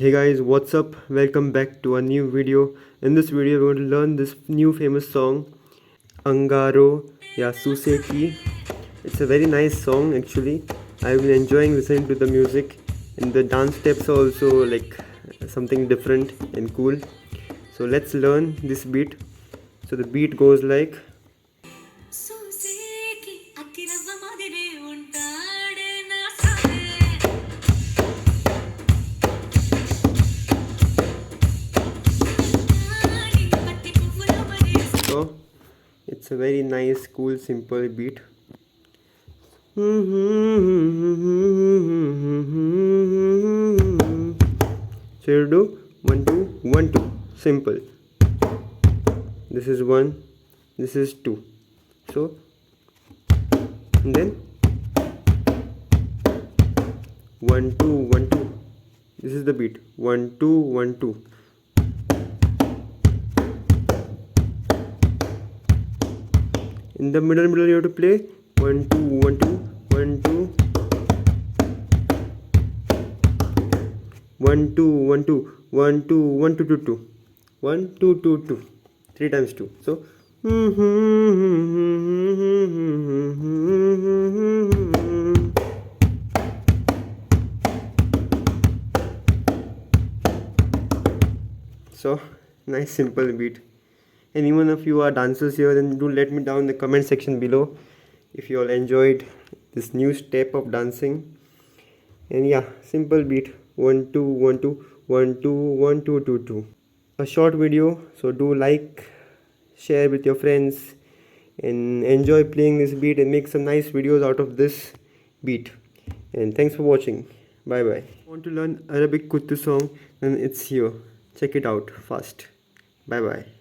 Hey guys, what's up? Welcome back to a new video. In this video, we're going to learn this new famous song, Angaaro, yeah, Sooseki. It's a very nice song actually. I've been enjoying listening to the music, and the dance steps are also like something different and cool. So let's learn this beat. So the beat goes like. So it's a very nice, cool, simple beat. So you do 1 2 1 2, simple. This is 1, this is 2. So and then 1 2 1 2. This is the beat 1 2 1 2. In the middle you have to play 1 2 1 2 1 2 1 2 1 2 1 2 1 2 2 2 1 2 2 2 3 times 2. So so nice simple beat. Anyone of you are dancers here, then do let me down in the comment section below if you all enjoyed this new step of dancing. And yeah, simple beat 1 2 1 2 1 2 1 2 2 2. A short video, so do like, share with your friends, and enjoy playing this beat and make some nice videos out of this beat. And thanks for watching. Bye bye. Want to learn Arabic Kuttu song? Then it's here. Check it out fast. Bye bye.